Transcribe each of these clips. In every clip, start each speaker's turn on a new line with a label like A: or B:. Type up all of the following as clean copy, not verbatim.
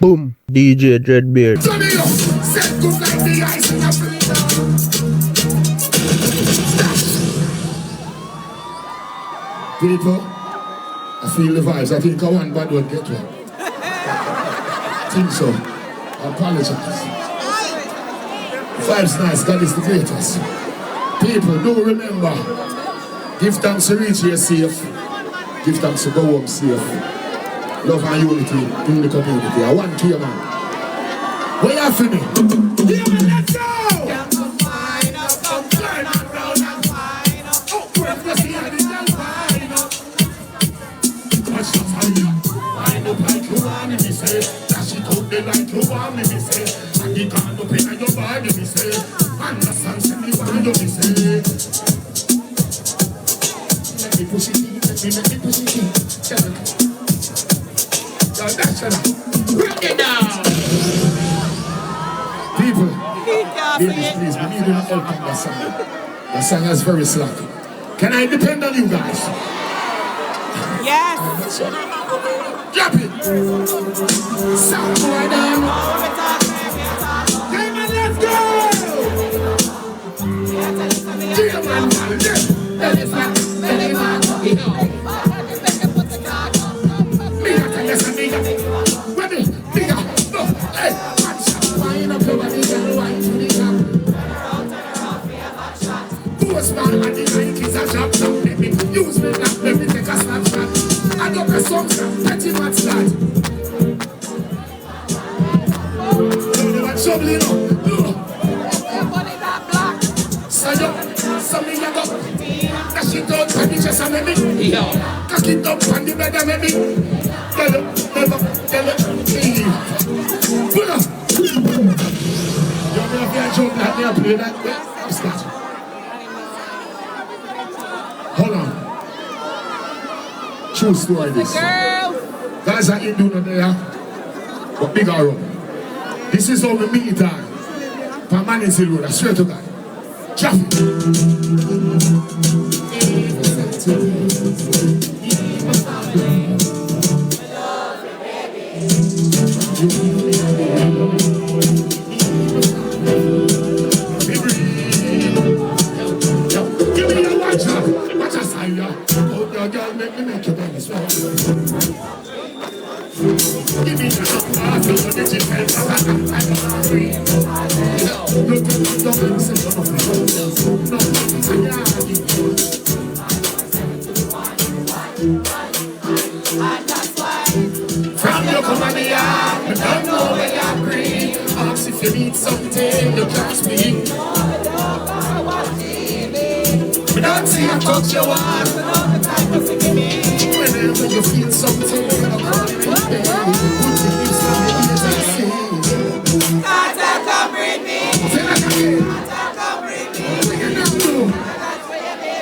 A: Boom. DJ Dreadbeard.
B: Set good like the ice in the freezer. People, I feel the vibes. I think I want bad one get one. I think so. I apologize. Vibes nice, God is the greatest. People, do remember, give thanks to reach here safe. Give thanks to go home safe. Love and unity in the community. I want Cayman. Where you for me? Cayman, let's go! Wind up like you want me, say. Dash it out there like you want me, say. And you can't up in your body, me say. Understand, send me what you say. Let me push it in, let me push it in. Yo, that's it. Break it down. People, ladies, please, we need your help on that song. The song is very slack. Can I depend on you guys?
C: Yes.
B: Drop it. Sound boy down. Cayman, let's go. Cayman, me not tell you something. Ready? Bigger. No. Hey, watch out. Wind up your body and wind to the top. Post man and the Nikes a drop down. Let me use me now. Let me take a snapshot. I got the songs from pretty much that. You want trouble, you know?
C: Everybody that black.
B: So you, so me a go. Dash it out and you just a maybe. Cock it up on the bed and maybe. Tell you, never, tell you, pull up. You have to jump like me and play that. Yeah, I'm scared. Hold on. True story this. Guys are in doing there, but big arrow. This is how we meet it on. Permanency road, I swear to God. Traffic. Give me your watch up. Watch us, I hold your girl, make your belly swell. Give me the heart, feel the digital, I'm free. Look at the dog, say you're not free. No, it's a yard. From your come on the yard, but don't know where you're free. Ask if you need something, you can't speak. But don't see I touch your heart, whenever you feel something, I'm calling it baby. Put your lips on your ears and sing.
C: Attack and bring me.
B: Say that again.
C: Attack and bring me.
B: What you not do?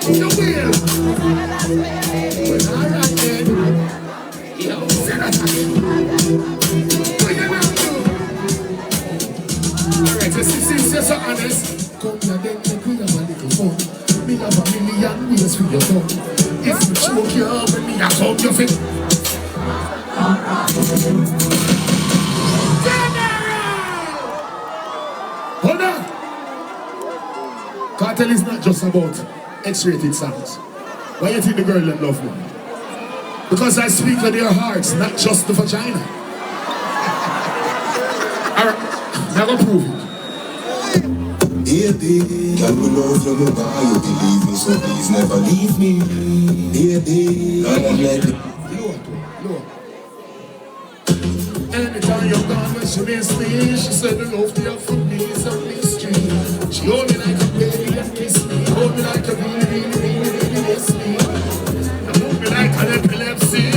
B: You will. Well, all right then. Yo, say that again. What you not do? All right, so since you're so honest, come here then, make we have a little fun. Me have a million ways for your tongue. If you choke you up and me a come your feet. Hold on. Kartel is not just about X-rated songs. Why you think the girl them love me? Because I speak to their hearts, not just the vagina. Alright, now go prove it.
D: Baby, can we love you, why you believe me, so please never leave me. Baby, don't let me.
B: Lord. Anytime you're gone when she miss me, she said the love they have for me is a mystery. She hold me like a baby and kiss me, hold me like a really miss me. And hold me like an epilepsy,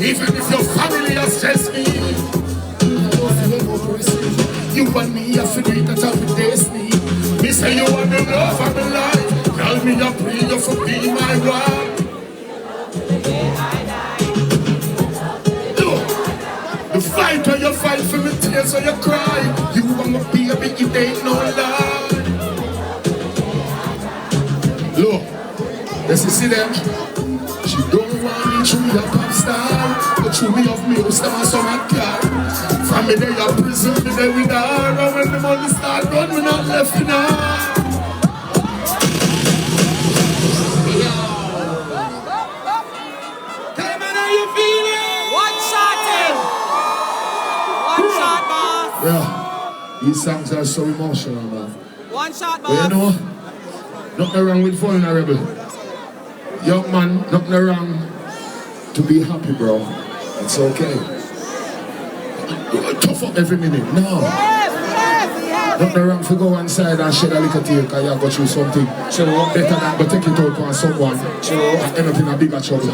B: even if your family has stressed me. I don't feel no mercy. You and me have to do that with destiny. Me say you are the love of my life. Call me up, pray you for being my wife. The fight when you fight for me, tears when you cry. You want my baby, it ain't no lie. Look, let's see them. She don't want me to be a pop star, but to me of me, star, so I care. From Me there a prison, me there with her. And when the money start run, me not left in her.
C: Cayman, how you feeling? One shot in. One shot, boss.
B: Yeah, these songs are so emotional, man.
C: One shot, boss.
B: But you know, nothing wrong with vulnerable. Young man, nothing wrong to be happy, bro. It's okay. Tough up every minute. No.
C: Yes.
B: Nothing wrong to go inside and shed a little tear because you have got through something. Better than go take it out on someone and end up in a bigger trouble.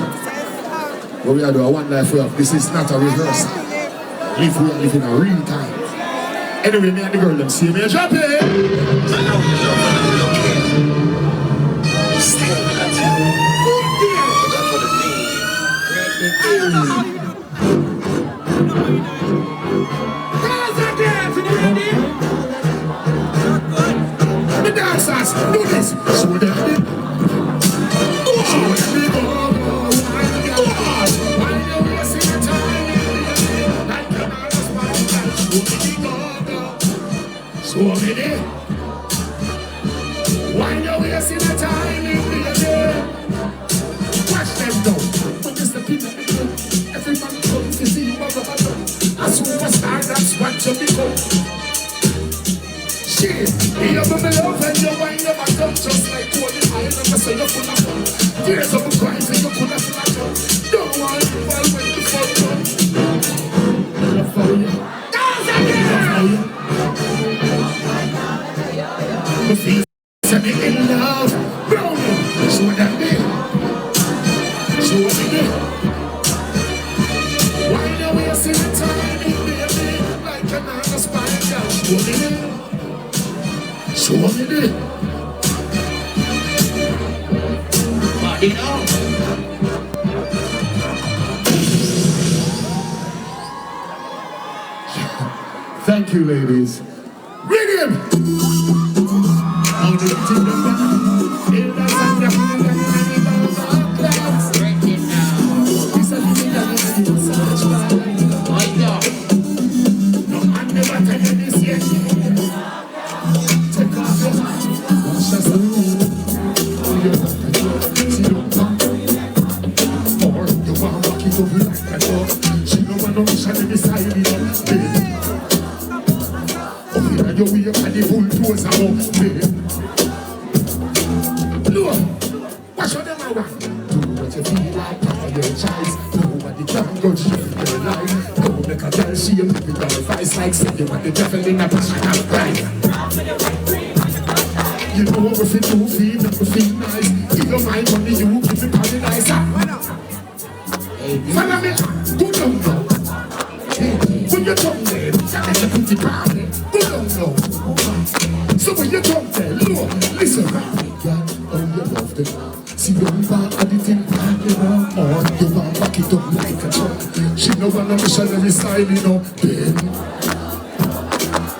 B: But we are doing one life we have. This is not a rehearsal. We are living a real time. Anyway, me and the girl them see me drop it.
D: I know you love when I'm looking. Still not. That's what it means.
B: The dancers, do this. Show them it. Show them it. Why you wasting your time? Like you're not a smart guy. Show me it. Why you wasting your time? Watch them go. When you step in the middle, everyone comes to see you. A superstar, that's what you become. Shit, you have me love and you wind up and come just like Cody Island. I say you're full of fun. Tears of a cries and you could have flat up. Don't want to fall when you fall down. Love for you. Love for you. The feet set me in love. Brownie, show them me. Show me me. Why you wasting your time in baby? Like you're not a spine girl. Show me me. Show me it. Thank you, ladies. Bring him! No man never tell you this yet. Take off your watch us or you want to rock it up like a dog. She no want no mission in the side of the bed. Oh, here you way up and the bull toes are up, babe. Look, watch what them around. Do what you feel like, follow your choice. Nobody can go to your life. Don't make a girl see you live with all advice like say you want the devil in a passion of pride. You know what we feel, you feel, that we feel nice. Give your mind money, you give me paradise. Follow me, go down now. When you come there, you put it down. Go down now. So when you come there, look, listen. Girl, oh, you love them. See, you want anything, or you want back it up like a truck. She know when I'm missionary style, you know, then.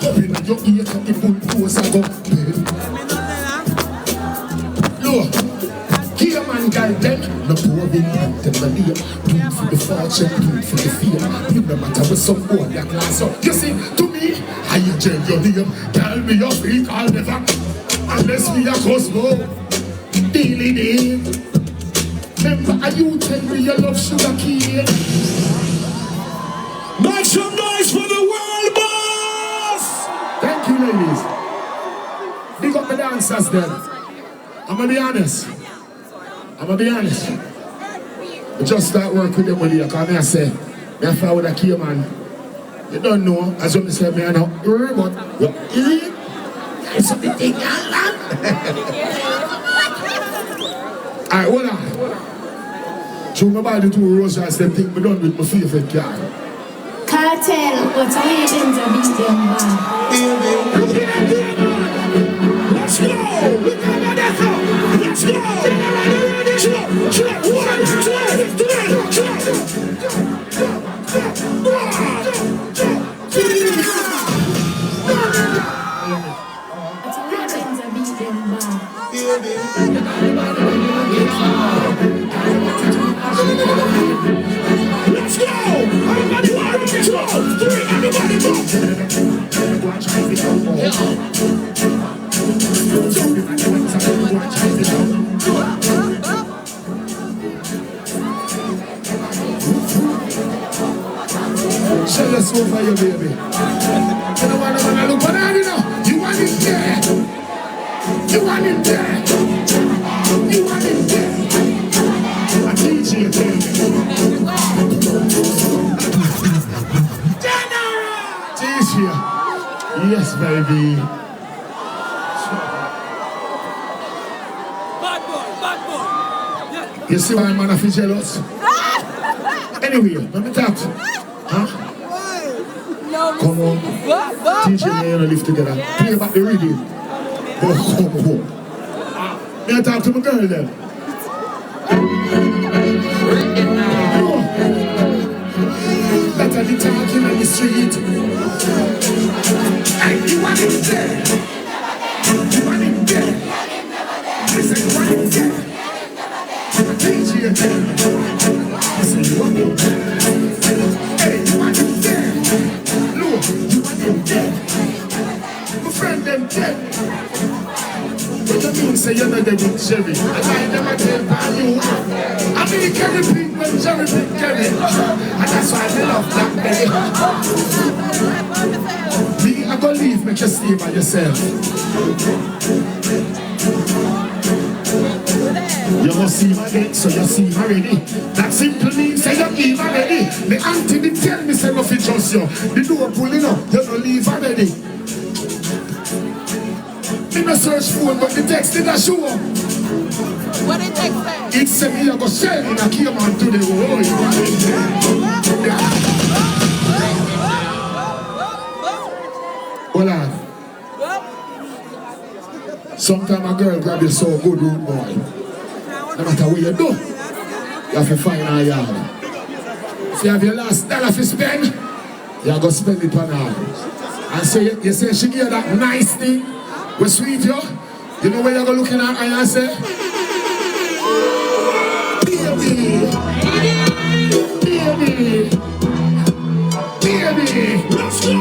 B: Open your ear, and the bull toes are up, then. Cayman guy them, no boring and them a name. Do it for the fortune, do it for the fame. You no matter what some boy that glass up. You see, to me, I change your name. Tell me your freak, I'll never. Unless we are Cosmo, daily day. Remember, are you tell me you love sugar cane?
E: Make some noise for the world, boss!
B: Thank you, ladies. Big up the dancers then. I'm gonna be honest. I just start work with them with you, because I say, I fly with a Cayman. You don't know, as you say, I know, but it's a big thing, Alright, hold on. Show me about the two roses, them thing we done with my favorite car.
F: Kartel, what's all your things are being done,
E: Let's go! Let's go! Let's go! Everybody, 1, 2, 3, everybody,
B: Show your soul for your baby. You know what I'm gonna look for that, you know? You want it there. You want it there. You want it there. I teach you again. Teach you. Yes, baby.
C: Bad boy. Yeah.
B: You see why man I feel jealous? Anyway, let me talk to you. Huh? Come on. Teach me and live together. Play about the rhythm. May I talk to my girl then? That are the talking on the street. And you want it there. You want it there. I said you want it there. I teach you again. I said you want it there. Hey, you want it there. Look, you want it there. My friend them dead. What you mean say you're not there with Jerry? I lie them a tell by you. I mean Kerry Pink when Jerry Pink Kerry. And that's why I love that baby. Me, I gonna leave, make you stay by yourself. You must see my date, so you see my ready. That simple means say you leave already. The auntie did tell me say nothing trust you. The door pulling up, you don't leave already. In the search phone, but the text did not show up.
C: What did text say?
B: It said me I go shell in a Cayman to the world. Hold on. Sometimes a girl grab you so good, rude boy. No matter what you do, you have to find her yard. If you have your last dollar to spend, you have to spend it on her. And so you say she give you that nice thing. We sweet you. You know where you're going looking at and you say, baby, baby, baby, let's go.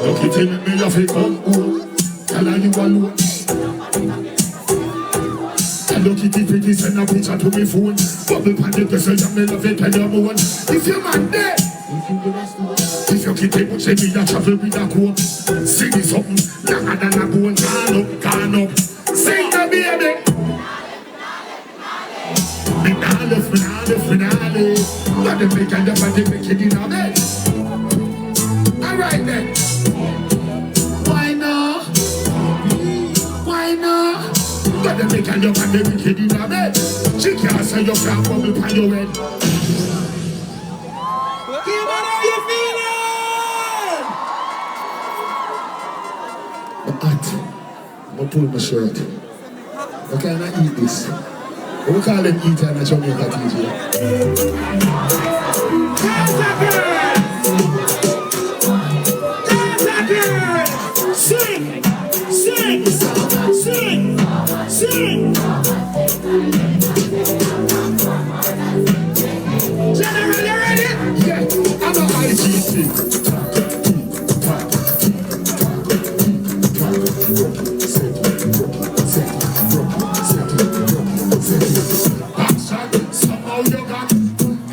B: Look it in me, you feel come home. Tell her you alone. And look at it, pretty, send a picture to me phone. Bubble pan it, you say you love it and you moan. If your man dead, if you keep it, say me, you travel with a comb. Sing me something, longer than a bone. Can up. Sing the baby. Finale. Got the make and the body make it in a bed. Alright then. Why not? Why not? Got the make and the body make it in a bed. She can't say you can't bubble on your head.
C: How you feeling?
B: I'm gonna pull my shirt. I cannot eat this. We call them eater in a Jamaica TJ.
E: Sing, sing, sing, sing. General, you ready?
B: Yeah, I'm a IGT. Somehow you got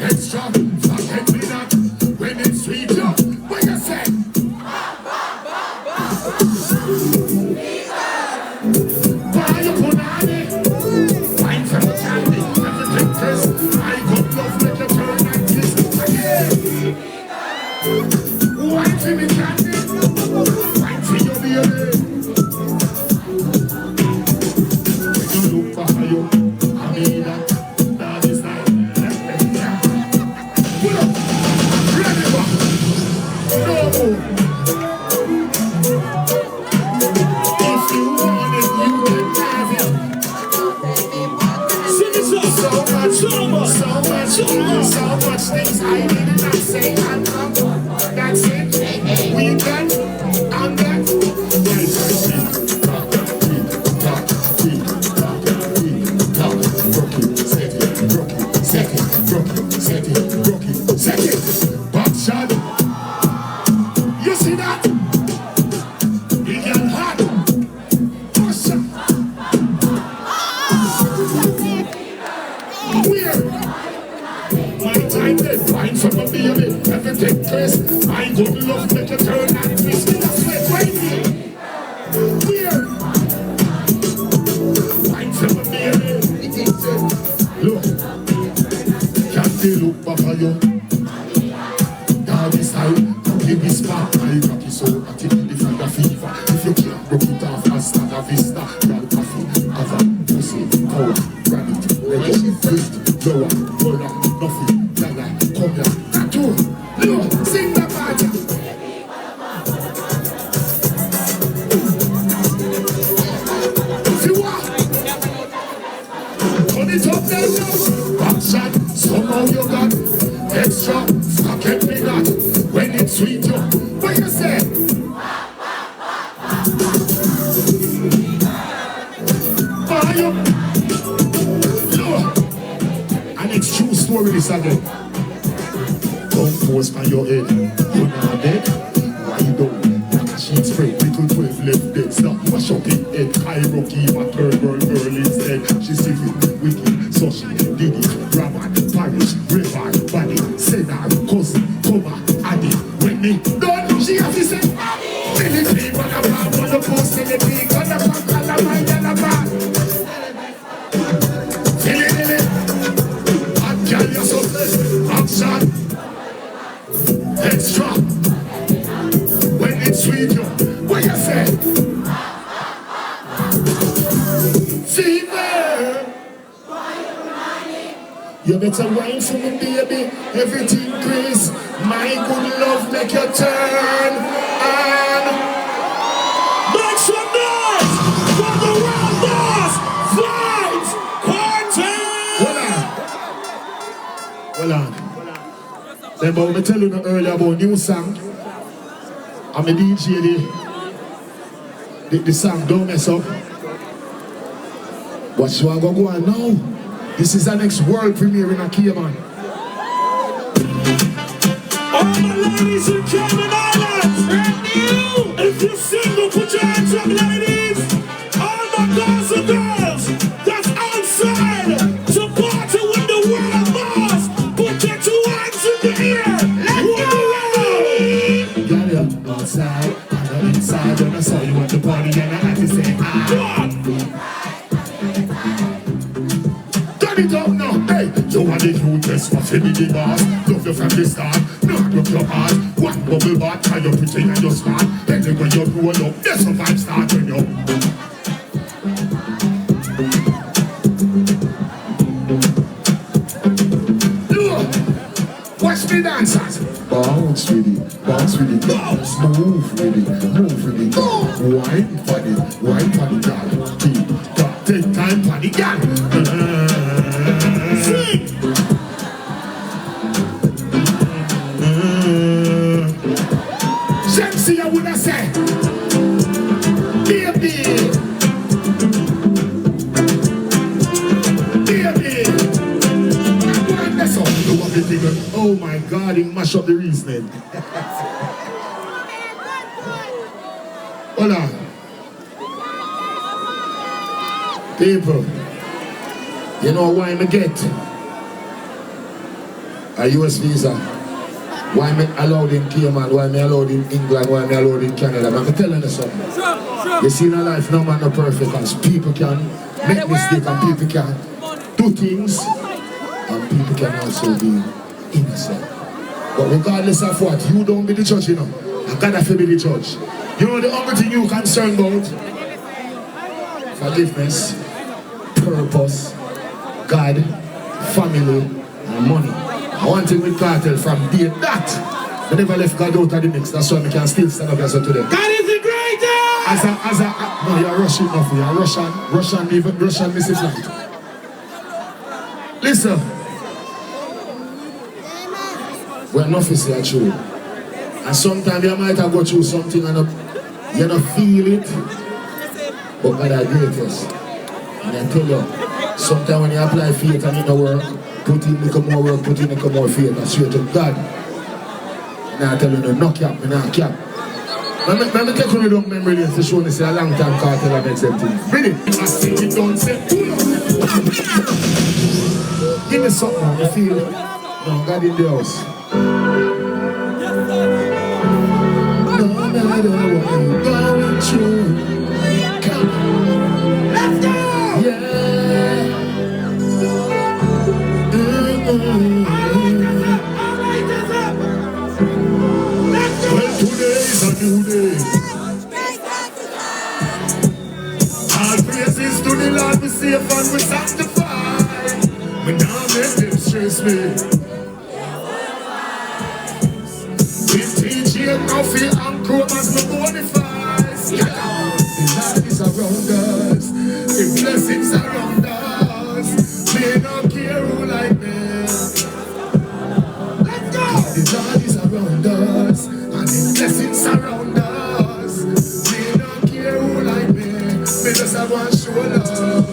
B: extra, forget me not. When it's sweet, you, what you say? Buy your punani, wine from the candy, everything crisp. I got love, make you turn like this. Yeah. Wine for me candy, wine for your baby. When you look for you, I mean that. So much things I did not say. I'm that's it. We done. I'm done. Set it. Back shot. You see that? baby, everything crazy. My good love make you turn and twist me. That's sweat right here. Weird. Wine for my baby. Look. Can't they look back at you? Doggy style, give me spark. My cocky so active, if you got fever. If you can't broke it off, hasta la vista. Grab coffee, have a pussy, power, grab it, let it, twist, lower, roller, nothing, dada, come here, tattoo. Look, sing the part. If you want, turn it up there, back shot, somehow you got extra, forget me not, when it's sweet, you, what you say? And it's true story this again. Don't post on your head. You're not dead. Why you don't? Like a sheet spray. Little 12 left dead. Stop wash up in head. Cairo keep a third girl instead. She civil, wicked, so she did it. Raman, parish, river, body, sedan, cousin, coma, addy. When me done, she has to say, Billy Clean, what about the post in the big, on the back, on the mind, and the back. Action, extra. When it's sweet, you, what you say? Fever. You better wine for me, baby. Everything grace. My good love make you turn and
E: Make some noise for the world boss, Vybz Kartel.
B: Hold on. Remember when I tell you earlier about new song? I'm a DJ, the song Don't Mess Up. What you are going to go on now? This is the next world premiere in a Cayman.
E: All my ladies in Cayman Islands, if you're single, put your hands up, ladies. All my guys and girls that's outside to party with the world boss, put your two hands in the air. Let's go!
B: Girl, you're outside, I'm inside. When I saw you at the party and I had to say hi. Turn it up now, hey! You are the cutest, for me the boss. Love you from the start, not broke your heart. One bubble bath, try you pretty and you smart. Anyway you roll up, that's a vibe starting you. Look, watch me dancers. Bounce with it, bounce with it, bounce. Move with it, move with it. Wine for it, girl. Keep, take time for the girl. Sing! Sexy, I would have said. Baby. Oh my God, he mashed up the reasoning. Hold on. People, you know why me get a US visa? Why me allowed in Cayman? Why me allowed in England? Why me allowed in Canada? I'm telling you something. You see in a life, no man no perfect, because people can make mistakes and people can do things and people can also be innocent. But regardless of what, you don't be the judge, you know. I gotta be the judge. You know the only thing you're concerned about? Forgiveness, purpose, God, family, and money. I want thing with Kartel from day that. I never left God out of the mix. That's why I can still stand up here today.
E: God is the greatest!
B: No, you're Russian enough. You're Russian missing flight. Listen. We're not for say true. And sometimes you might have go through something and you don't feel it. But God is greatest. And I tell you, sometimes when you apply faith and it don't work, put in little more work, put in little more faith, and swear to God. And I tell you, no cap, no cap. Let me take on the long memory lane to show me say a long time Kartel and make something. Ready? I say it don't say give me something, I feel. No, God in the house. matter what you're going through. Come on. Let's go! Yeah. Well, today is a new day. All praises to the Lord, we safe and we sanctified. We now make them stress me. We teach you now feel and grow as we bonify. The Lord is around us. The blessings around us. We don't care who like me. Let's go! The Lord is around us. And the blessings around us. We don't care who like me. We just have one show love.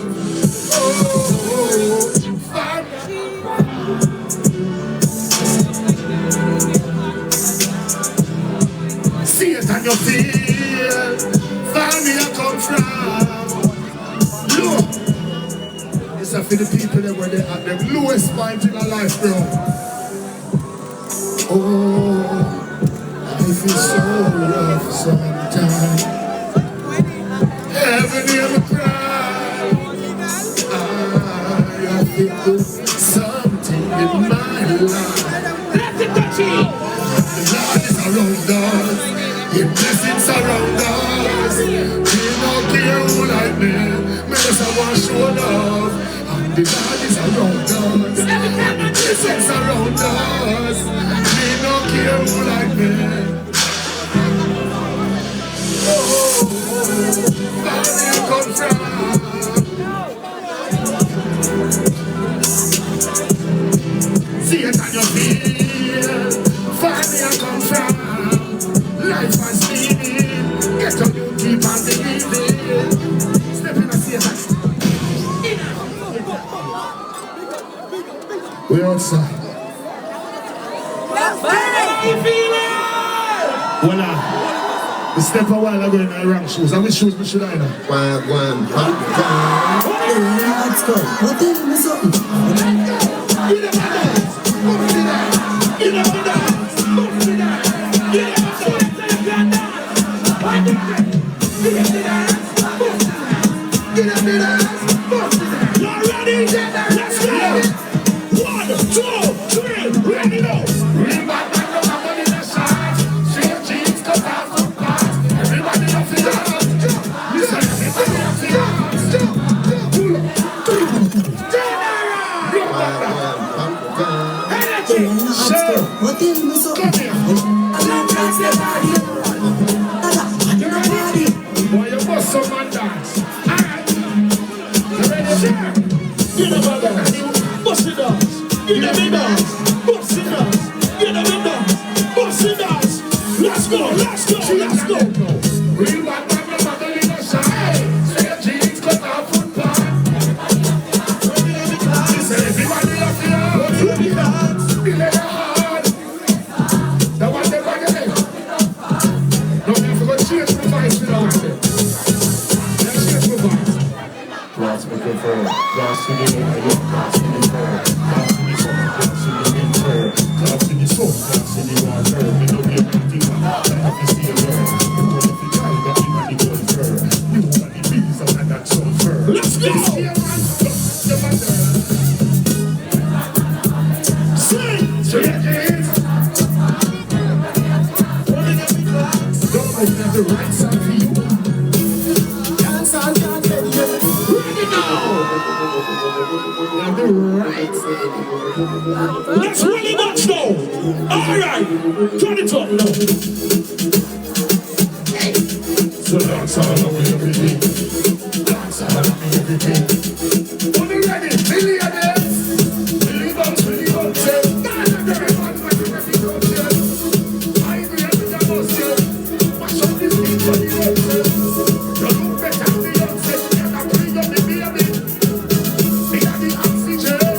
B: Oh, see it and you feel. Find me I come from. Look. It's for the people that were there at the lowest point in our life, bro. Oh, I feel so rough sometimes. Every day I cry. I feel something in my life. Let it touch you. The Lord is around us. Your blessings around us. We don't care who like me. Me just want to show love. And the Lord is around us. The blessings around us. We don't care who like me. Oh, where you come from? See it and you feel. Where you come from? Life has meaning. Get on you, keep on believing. Step in and see it. We're outside. Voila. We step a while ago in the wrong shoes. And which shoes we should I know?
D: Let's go. What is this something?
B: You never dance. You never dance. You never dance. You're ready? Let's go. 1, 2, 3, ready now. Real bad man, no have money in the shot. Straight jeans, cut off from part. Everybody off the yard. Listen, everybody off the yard. Pull up. Energy. Share.
D: What is this something?
B: Come here. You ready? Boy, you bust some man dance. Alright. You ready? Share. You never dance. Bust it dance. You never dance. Bust it dance. You never dance. Bust it dance. Let's go. Let's go. Let's go. Real bad man, no matter in the side. Straight jeans, cut off foot pad. Everybody up here. Ready dance. Feel it hard. That one they bag it. No, you have to go change the vibes with our set. Let's change the vibes.
E: Glass me prefer, glass in the air, glass in the air, glass in the sun, glass in the winter, glass in the sun, glass in the water. We don't get anything I have to see a girl. But if you try that, you might be good for. You got the bees out of that sulfur.
B: Let's go! Sing! Straight jeans. Don't open up the right side for you. Dancehall can't tell you. Ready now! Now the right side. Let's really watch now! Alright! Turn it up now! So dancehall on me everything. Dancehall on me everything. Are we ready? Millionaires! Believe us, say, dance and everyone, what you ready to say? I agree with the boss, say. Mash up this beat for the road, say. You look better than the young, say. You can bring up the baby. They got the oxygen.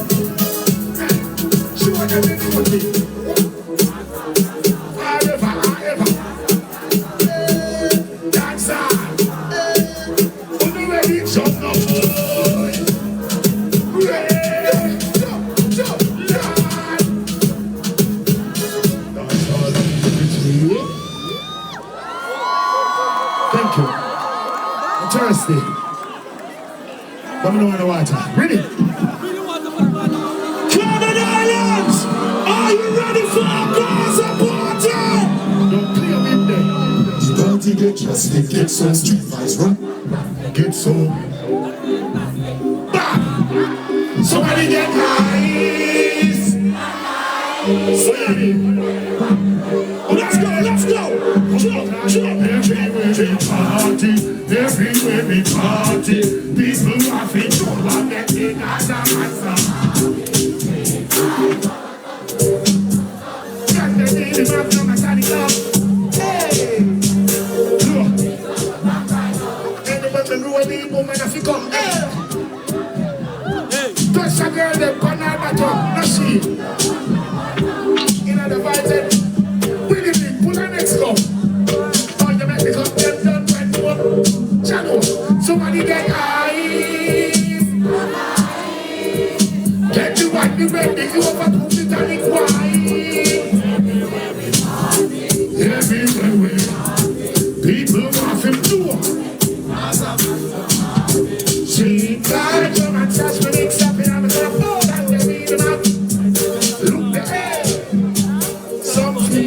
B: Show them the beauty. Forever. Dancehall. On the ready, jump now. thirsty. But I don't want the water. Ready? Cayman Islands! Are you ready for a Gaza party? Don't play with them.
D: The party get drastic, get some street vibes, run.
B: Get some. Bam! Somebody get nice. Sweaty. Let's go, let's go. Jump, jump. Everywhere we party. People laughing, jump and get the Gaza master. Got the daily map, no matter the love. Hey! Look. Anybody know where the woman have to come? Hey! Touch a girl, they pan her bottom, no she. In the vibes, really big, pull her next go. Oh, you make the cup, them done right to up. Channel, somebody get eyes. Get the white, the red, the over to the tonic wine. Everywhere, people want him to. She got your man, touch me, mix up, and I'm gonna fall down the rhythm up. Look the air, something me.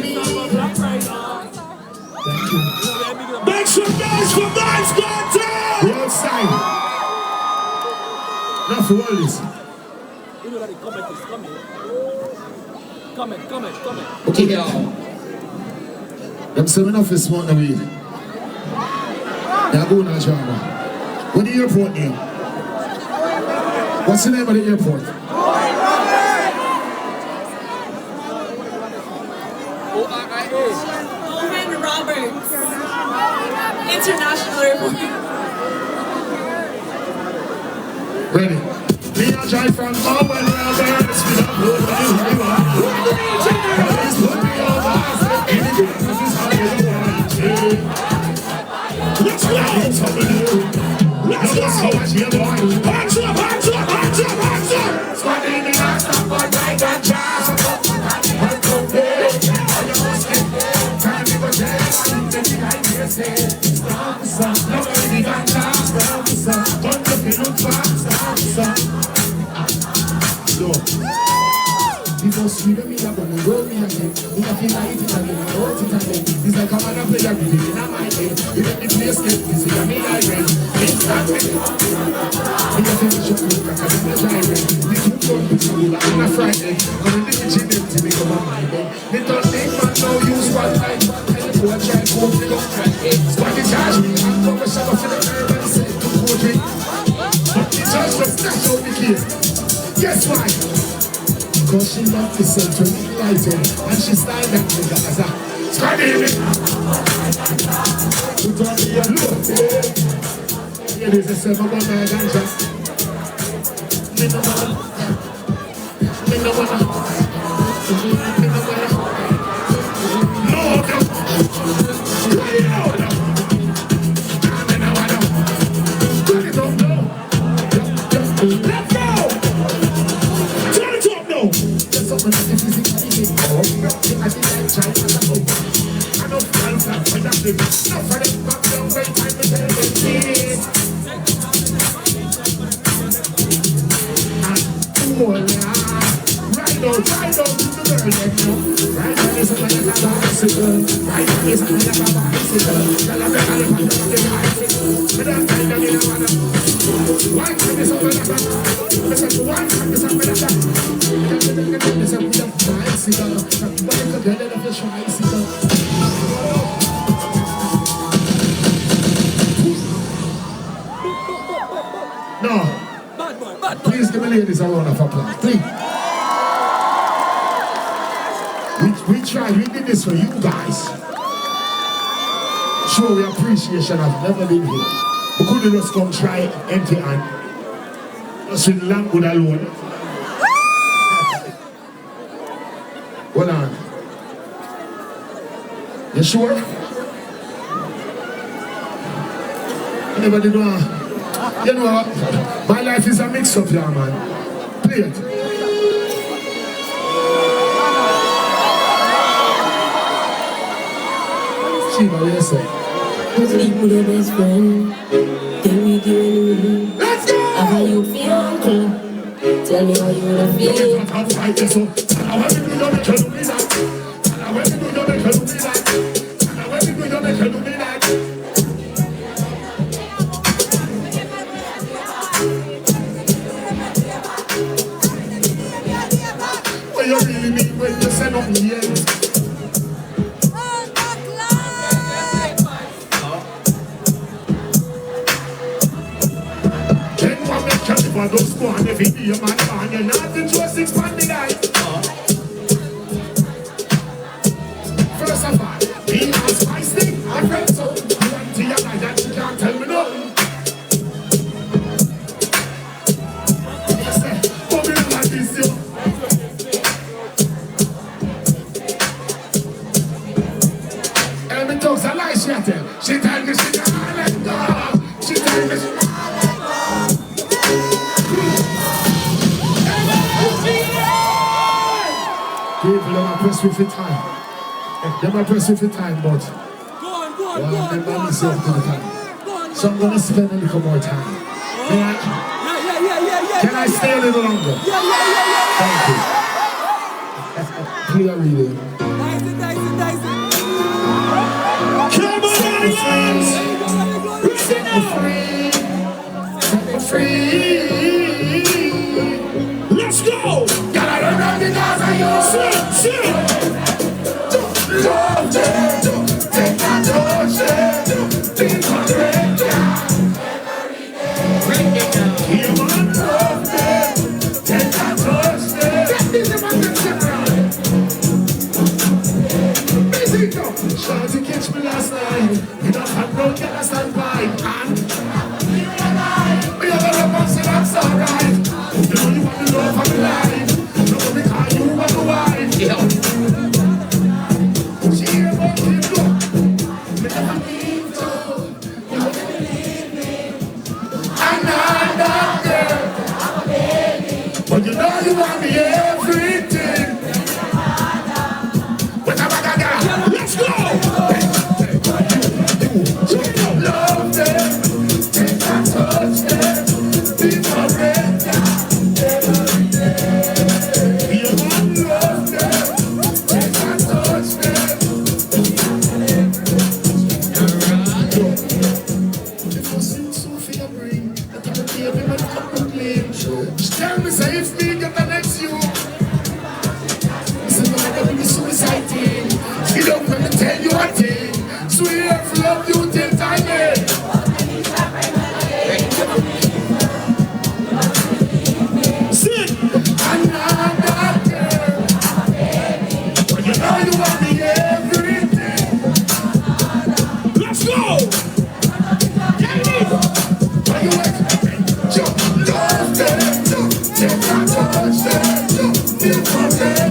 E: Make some noise for Vybz Kartel!
B: We outside. Not for all this.
C: Comment.
B: Okay, y'all. Them say me not for smoke the weed. They're going on drama. What the airport name? What's the name of the airport?
C: Owen Roberts. International Airport.
B: Ready? Me a drive from Owen Roberts. We don't know what we want. Police put me over. Anything that is how you want it.
E: Let's go! Let's go!
B: So much here, boy.
E: Hands up, hands up, hands up, hands up!
B: Squad in the last stop, boy, I got jazz. Time to go there, I'm the behind your say. Nobody got jazz, don't you feel no fast, because you know me, I'm gonna roll me again. Me, I feel like it again, I wrote it again. It's like I'm gonna play a video in my head. You let me play a skate, this is a me I read. Things that way. Me, I feel like you look like I'm in the driving. Me too fun with you, like I'm not Friday. Gonna do the gym to make up my mind. Me don't think man, no use one time. And if you try, go for the try. Squad the charge me, I'm going to shove off in the air and say, to go drink. But the charge was stash out the kid. Guess why? Cause she loved to send to me lighting. And she styled that nigga as a squad in it. Put on the look. Here is a 7-1 ganja. Me no wanna. No, no. Let's go. Turn it up now. There's something that is physically I think I try to go. I don't find that when I'm living. No, for them, back down, right time to tell them this. And oh, yeah. Ride out to the girl, you know. Right now, there's something like a bicycle. Right now, there's something like a bicycle. Tell them that I'm on the bicycle. But I'm kind of in a manner. One time is over like that. Listen to one time is over like that. Listen to the bicycle. But it's a girl that of the tricycle. No. Please give me ladies a round of applause. Please. We tried, we did this for you guys. Show your appreciation. I've never been here. We couldn't just come try empty hand. Just with Langwood alone. Hold on. You sure? Anybody know? You know what? My life is a mix-up here, man. Play it. See what you say.
G: You sleep with your best friend. Then we do anything.
B: Let's go!
G: How you feel, uncle? Tell me how you wanna feel.
B: What you really mean when you say nothing yet? For those who are every day, man, you're not interested in the night. First of all, be as spicy, I'm ready so. You want to your life that you can't tell me nothing. You say, come here like this, yo. And me talks a lie, she tell. She tell me she can't let go. She tell me she people are pressed with the time. They're not pressed with the time, but remember myself to the time. So I'm going to spend a little more time. Can I stay a little longer? Thank you. Clear reading. Set me free. Set me free.
E: Let's go!
B: Gotta run because I
E: Sit!
B: love them. Take my touch them. Think on you want love them. Take my touch them. Trying to catch me last night. You don't have no get a standby. And we have a romance and that's alright. You know you want the love of your life. You know because you want the wife. Yeah. She ain't about to go. Me never need to. You never need me. Another girl. But you know you want me everything.
E: Let's go!
B: Love them, take my touch them, be forever, every day. You want love them, take my touch them. If I sing Sophia bring, that I'm a baby, but I'm complain. She tell me, say if me get the next you. So no matter when you suicide thing, you don't want to tell you a thing. Sweet if love you till time end.
E: Sit!
B: Another girl. But you know you want me everything.
E: Let's go!
B: But you wait. Jump, love them. Take my touch them. Feel forever.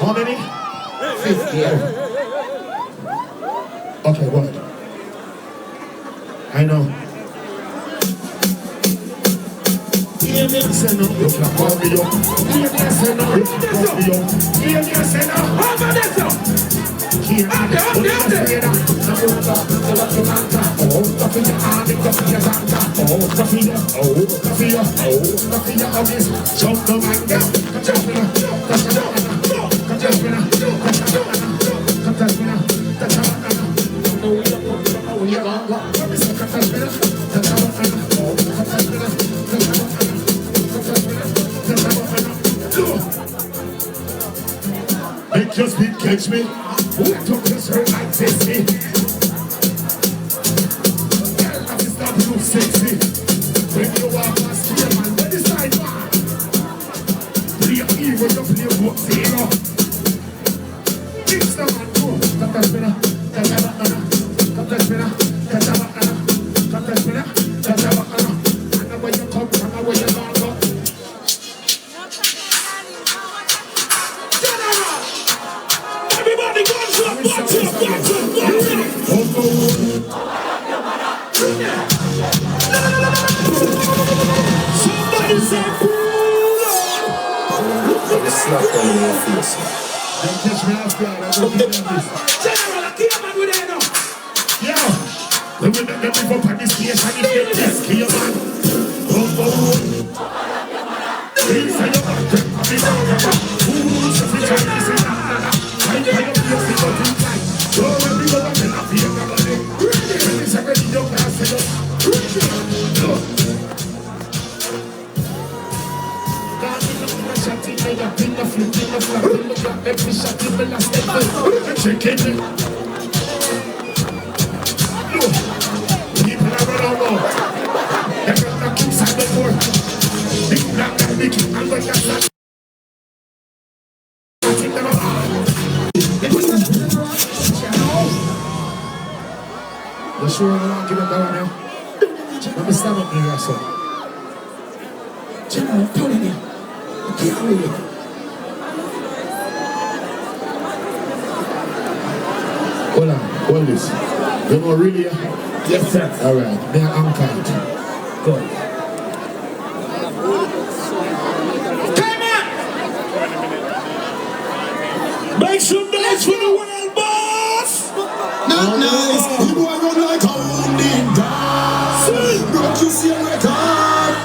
B: How many? 50. Okay, what? I know. Hear me say no, you can call me up. Hear me say no, you can call me up. Hear me say no, how about this up? Hear me say no, Make your speed catch me. Who took this hurt like this? Girl, I just stop you sexy. When you walk past here, man, where the side man? Play evil, you play book zero. It's the man who got that spinner, got that banana, got that spinner, got that banana, got that spinner, got that banana. I know where you come from, I know where you gonna go.
E: Everybody guns up, guns up, guns up, guns up! Somebody say, pull up!
B: catch me off guard. I'm going to do this.
E: General, I can't man with that now.
B: Yo, when we make them live up on this case and if they test Cayman. Please say your back, them have it all about. Who's the future? This is not another. Fight by your face, it's not in time. So when we go back, then I'll be a nobody. When it's already your class, it's up. Shot in the finger, flip in the flap, in the flap, every shot in the last step. Check it. People are running over. They're going to keep side the door. Big black and big, and when you're not. I think they're all. You sure you don't give it down now? Let me stand up here, so.
E: General, I'm telling you. I can't read it.
B: Hold on, hold this. You know really?
E: Yes, sir.
B: Alright, me and anchor it.
E: Good. Cayman! Make some noise for the world, boss!
D: Not nice. You boy run like a wounded dog. Brought you see a record.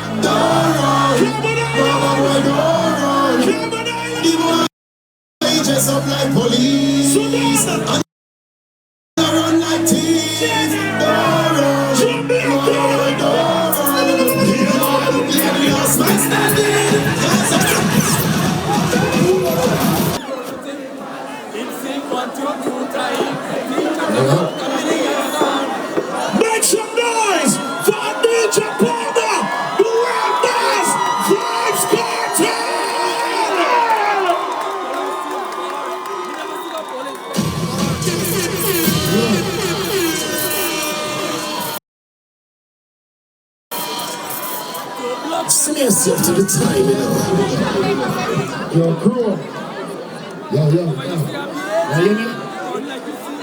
D: Don't dress up like police and run like thieves.
E: Make some noise for DJ Powder, the world boss, Vybz Kartel!
D: Send yourself to the time, you know.
B: Yo, crew. Yo. You hear me?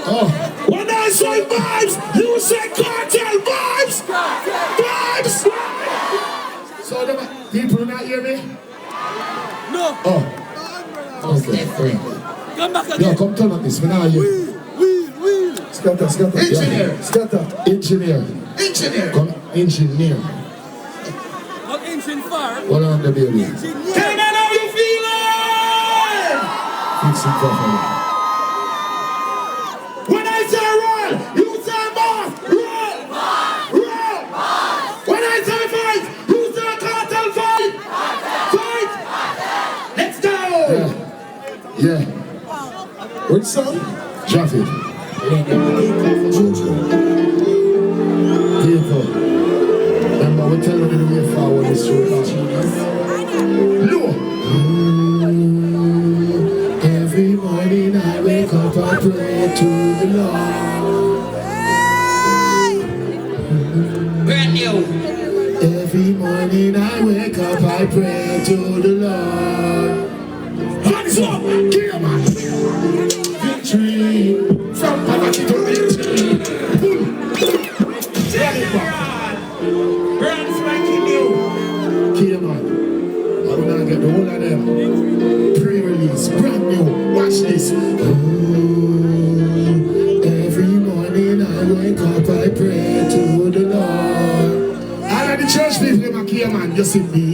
B: Oh.
E: When I say vibes, you say cartel vibes! Vibes!
B: So the people not hear me?
C: No.
B: Oh. Okay.
C: Come back
B: Yo,
C: again.
B: come turn on this. We not hear. Scatter.
D: Engineer.
B: Yeah. Scatter. Engineer. Come, engineer.
C: Not engine far.
B: Hold on the baby.
E: Cayman, how you feeling?
B: Fix it properly.
E: When I say roll, you say boss. Roll. Roll. When I say fight, you say cartel fight. Fight. Let's go.
B: Yeah. Which song? Traffic. People. Remember, we tell them the way forward is through God. Low. Every morning I wake up, I pray to the Lord.
C: Brand new.
B: Every morning I wake up, I pray to the Lord.
E: Hands up.
B: Cayman. Victory from poverty to victory.
E: Brand spanking new.
B: Cayman. I will not get the whole of them. Pre-release, brand new. Watch this. Every morning I wake up, I pray to the Lord. All of the church people, my Cayman, you see me.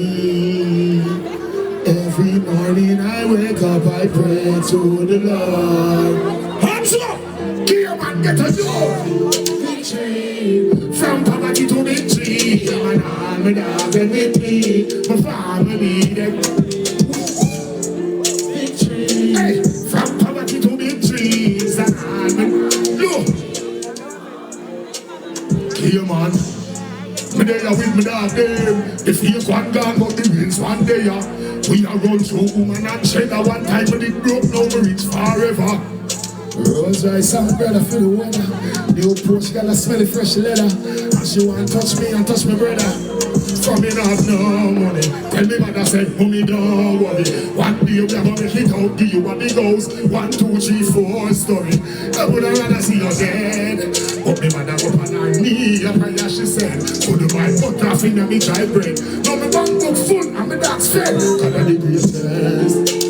B: Every morning I wake up, I pray to the Lord.
E: Hands up.
B: Cayman, get a door. Victory from poverty to victory. And all my dogs and with me, my family, them. Victory. Hey, from poverty to victory. And all my look. Cayman. Me there with me dog them. The fake one gone, but the reals one there. We are run through woman and cheddar one time, but it broke, now we reach forever. Rose rice and brother for the weather. New Porsche got a smelly fresh leather. And she want touch me and touch my brother. For me not have no money. Tell me mother say, mommy don't worry. One day we are gonna make it out, give you a big house. 1, 2, 3, 4 story. I would rather see you dead. But me mother up on her knee, a prayer she said. Put the my butter off in me dry bread. Now my bank book full and my dog's fed. Cause I the greatest.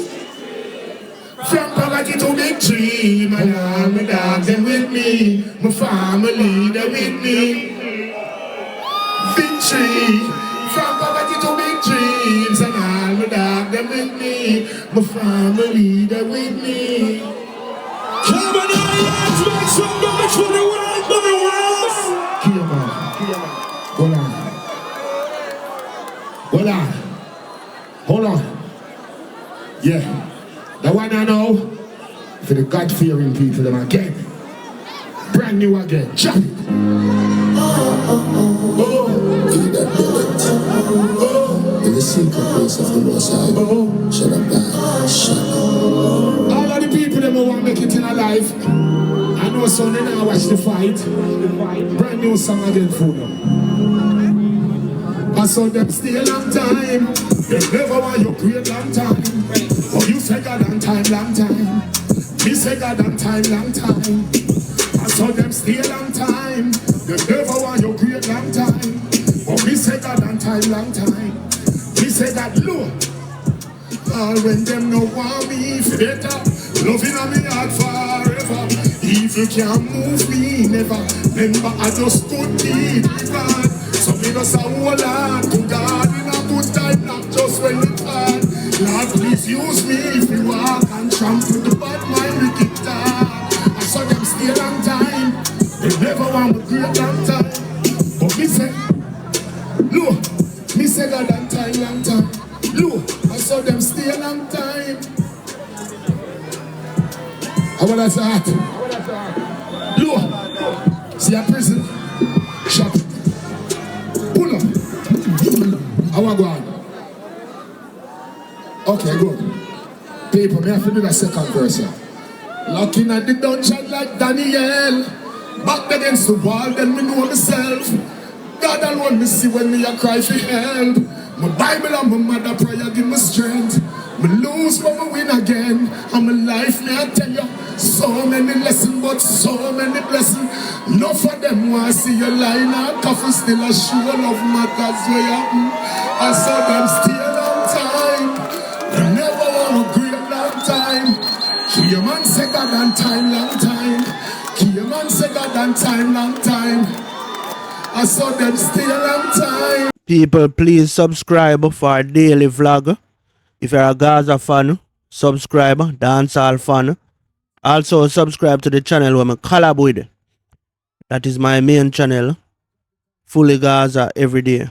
B: poverty to victory. My dog, my dogs, them with me. My family, they with me. Victory. From poverty to big dreams. And all my dogs, them with me. My family, they with me.
E: Cayman Islands, make some noise for the world, for the world.
B: Hold on. Hold on. Hold on. Yeah. The one I know, for the God-fearing people, them again. Brand new again. Chop it.
D: In the secret place of the Most High, shut up, God, shut up.
B: All of the people that want to make it in a life, I know some they now watch the fight. Brand new song again for them. I saw them stay a long time. They never want you great long time. Oh, you say God long time. Me say God long time. I saw them stay a long time. They never want you great long time. Oh, me say God long time. Me say God low. All when them no want me for better. Loving on me heart forever. If you can't move me, never. Remember I just could be God. So me just a hold on to God in a good time, not just when it's hard. Lord, please use me if you walk and trample the bad mind wicked talk. I saw them stay a long time. They never want me great long time. But me say, no, me say God long time. No, I saw them stay a long time. I want to say no, see a prison, shut it. Pull up. I want to go on. Okay, good. People, me have to do the second verse. Locking at the dungeon like Daniel. Back against the wall, then me know myself. God alone me see when me a cry for help. My Bible and my mother prayer give me strength. Me lose but me win again. And my life me I tell you. So many lessons but so many blessings. Enough for them want to see your line and coffee still a show love matters where you I saw them stay a long time. They never want a great long time. Cayman say God and long time. Cayman say God and long time. I saw them stay a long time.
A: People, please subscribe for our daily vlog. If you're a Gaza fan, subscribe. Dancehall fan. Also subscribe to the channel where I collab with. That is my main channel. Fully Gaza every day.